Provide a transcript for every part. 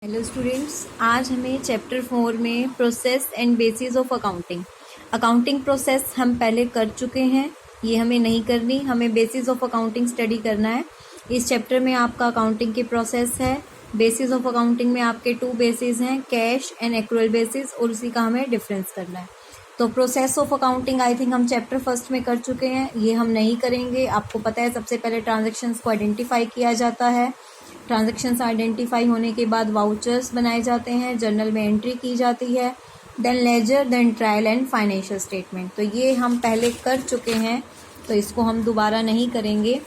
Hello students, आज हमें chapter 4 में process and bases of accounting process हम पहले कर चुके हैं। ये हमें नहीं करनी, हमें बेसिस ऑफ अकाउंटिंग स्टडी करना है। इस चैप्टर में आपका अकाउंटिंग की प्रोसेस है। बेसिस ऑफ अकाउंटिंग में आपके 2 बेसिस हैं, कैश एंड एक्रूअल बेसिस, और उसी का हमें डिफरेंस करना है। तो process of accounting I think हम चैप्टर 1 में कर चुके हैं, ये हम नहीं करेंगे। आपको पता है सबसे पहले ट्रांजेक्शन्स को आइडेंटिफाई किया जाता है। ट्रांजैक्शंस आइडेंटिफाई होने के बाद वाउचर्स बनाए जाते हैं, जर्नल में एंट्री की जाती है, then ledger, then trial and financial statement. तो ये हम पहले कर चुके हैं, तो इसको हम दोबारा नहीं करेंगे।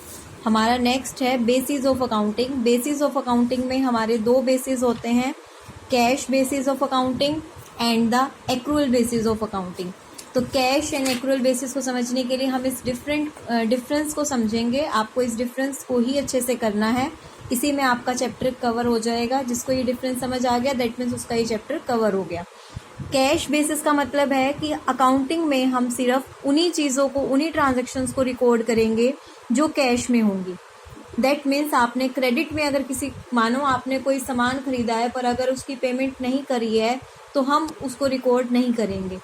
हमारा नेक्स्ट है basis of accounting. Basis of accounting में हमारे 2 बेसिस होते हैं, cash basis of accounting and the accrual basis of accounting. तो कैश एंड एक्रूअल बेसिस को समझने के लिए हम इस डिफरेंस को समझेंगे। आपको इस डिफरेंस को ही अच्छे से करना है, इसी में आपका चैप्टर कवर हो जाएगा। जिसको ये डिफरेंस समझ आ गया, दैट मीन्स उसका ये चैप्टर कवर हो गया। कैश बेसिस का मतलब है कि अकाउंटिंग में हम सिर्फ उन्हीं चीज़ों को, उन्हीं ट्रांजैक्शंस को रिकॉर्ड करेंगे जो कैश में होंगी। दैट मीन्स आपने क्रेडिट में अगर मानो आपने कोई सामान खरीदा है पर अगर उसकी पेमेंट नहीं करी है तो हम उसको रिकॉर्ड नहीं करेंगे,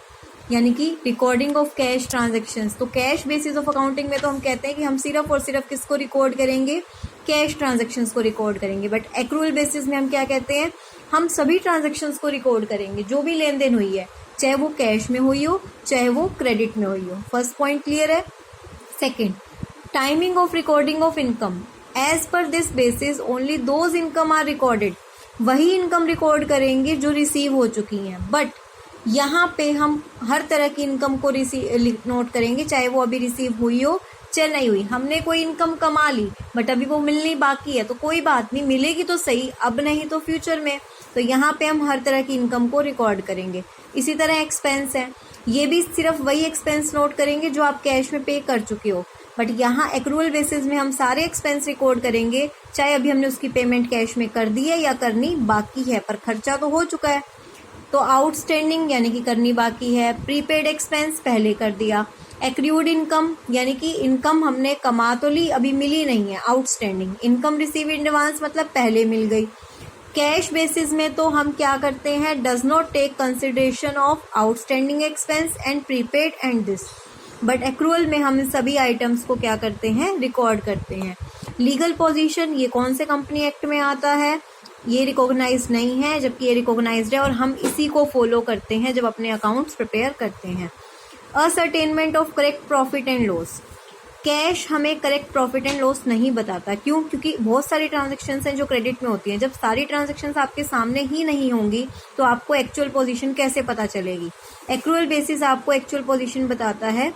यानी कि रिकॉर्डिंग ऑफ कैश ट्रांजैक्शंस। तो कैश बेसिस ऑफ अकाउंटिंग में तो हम कहते हैं कि हम सिर्फ और सिर्फ किसको रिकॉर्ड करेंगे, कैश ट्रांजैक्शंस को रिकॉर्ड करेंगे। बट एक्रूअल बेसिस में हम क्या कहते हैं, हम सभी ट्रांजैक्शंस को रिकॉर्ड करेंगे, जो भी लेन देन हुई है, चाहे वो कैश में हुई हो चाहे वो क्रेडिट में हुई हो। फर्स्ट पॉइंट क्लियर है। Second, timing of recording of income. As per this basis only those income are recorded. वही इनकम रिकॉर्ड करेंगे जो रिसीव हो चुकी हैं। बट यहाँ पे हम हर तरह की इनकम को नोट करेंगे, चाहे वो अभी रिसीव हुई हो चाहे नहीं हुई। हमने कोई इनकम कमा ली बट अभी वो मिलनी बाकी है, तो कोई बात नहीं, मिलेगी तो सही, अब नहीं तो फ्यूचर में। तो यहाँ पे हम हर तरह की इनकम को रिकॉर्ड करेंगे। इसी तरह एक्सपेंस है, ये भी सिर्फ वही एक्सपेंस नोट करेंगे जो आप कैश में पे कर चुके हो। बट यहाँ एक्रूअल बेसिस में हम सारे एक्सपेंस रिकॉर्ड करेंगे, चाहे अभी हमने उसकी पेमेंट कैश में कर दी है या करनी बाकी है, पर खर्चा तो हो चुका है। तो आउटस्टैंडिंग यानी कि करनी बाकी है। प्रीपेड एक्सपेंस पहले कर दिया। एक्रूड इनकम यानी कि इनकम हमने कमा तो ली, अभी मिली नहीं है, outstanding. Income receive in advance मतलब पहले मिल गई। कैश बेसिस में तो हम क्या करते हैं, does not take consideration of outstanding expense and prepaid and this. But accrual में हम इन सभी आइटम्स को क्या करते हैं, रिकॉर्ड करते हैं। लीगल पोजीशन, ये कौन से कंपनी एक्ट में आता है, ये रिकॉग्नाइज नहीं है, जबकि ये रिकॉग्नाइज्ड है और हम इसी को फॉलो करते हैं जब अपने अकाउंट्स प्रिपेयर करते हैं। Ascertainment of correct profit and loss. Cash हमें करेक्ट प्रॉफिट एंड लॉस नहीं बताता। क्यों? क्योंकि बहुत सारी ट्रांजैक्शंस हैं जो क्रेडिट में होती हैं। जब सारी ट्रांजैक्शंस आपके सामने ही नहीं होंगी तो आपको एक्चुअल पोजीशन कैसे पता चलेगी। एक्रूअल बेसिस आपको एक्चुअल पोजीशन बताता है।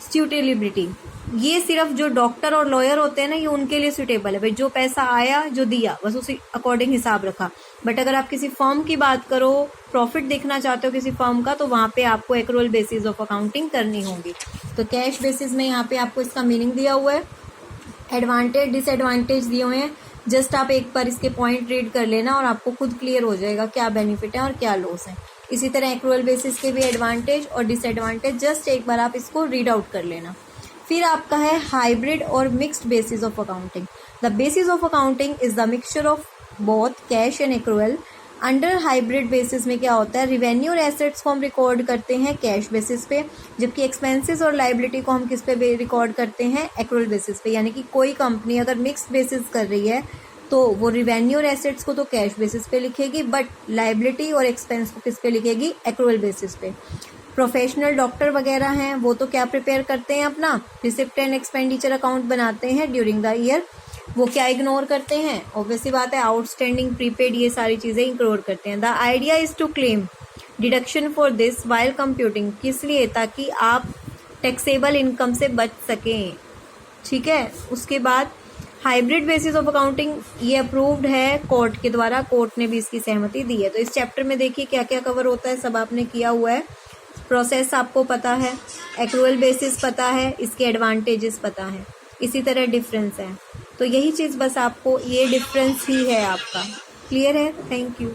सूटेबिलिटी, ये सिर्फ जो डॉक्टर और लॉयर होते हैं ना, ये उनके लिए सूटेबल है। भाई जो पैसा आया, जो दिया, बस उसी अकॉर्डिंग हिसाब रखा। बट अगर आप किसी फर्म की बात करो, प्रॉफिट देखना चाहते हो किसी फर्म का, तो वहाँ पे आपको एक्रूअल बेसिस ऑफ अकाउंटिंग करनी होगी। तो कैश बेसिस में यहाँ पे आपको इसका मीनिंग दिया हुआ है, एडवांटेज डिसएडवांटेज दिए हुए हैं। जस्ट आप एक बार इसके पॉइंट रीड कर लेना और आपको खुद क्लियर हो जाएगा क्या बेनिफिट है और क्या लॉस है। इसी तरह एक्रूअल बेसिस के भी एडवांटेज और डिसएडवांटेज जस्ट एक बार आप इसको रीड आउट कर लेना। फिर आपका है हाइब्रिड और mixed basis of accounting. The basis of accounting is the mixture of both cash and accrual. Under hybrid basis में क्या होता है, रिवेन्यू और एसेट्स को हम रिकॉर्ड करते हैं कैश बेसिस पे, जबकि एक्सपेंसेस और लाइबिलिटी को हम किस पे रिकॉर्ड करते हैं, एक्रूअल बेसिस पे। यानी कि कोई कंपनी अगर मिक्स्ड बेसिस कर रही है तो वो रिवेन्यू और एसेट्स को तो कैश बेसिस पे लिखेगी, बट लाइबिलिटी और एक्सपेंस को किस पे लिखेगी, एक्रूअल बेसिस पे। प्रोफेशनल डॉक्टर वगैरह हैं, वो तो क्या प्रिपेयर करते हैं, अपना रिसिप्ट एंड एक्सपेंडिचर अकाउंट बनाते हैं ड्यूरिंग द ईयर। वो क्या इग्नोर करते हैं, ऑब्वियसली बात है, आउटस्टैंडिंग, प्रीपेड, ये सारी चीजें इग्नोर करते हैं। The idea is to claim deduction for this while computing, किस लिए, ताकि आप टैक्सेबल इनकम से बच सकें। ठीक है। उसके बाद हाइब्रिड बेसिस ऑफ अकाउंटिंग, ये अप्रूव्ड है कोर्ट के द्वारा, कोर्ट ने भी इसकी सहमति दी है। तो इस चैप्टर में देखिए क्या क्या कवर होता है, सब आपने किया हुआ है। प्रोसेस आपको पता है, एक्रूअल बेसिस पता है, इसके एडवांटेजेस पता है, इसी तरह डिफरेंस है। तो यही चीज़ बस आपको, ये डिफरेंस ही है आपका, क्लियर है। Thank you.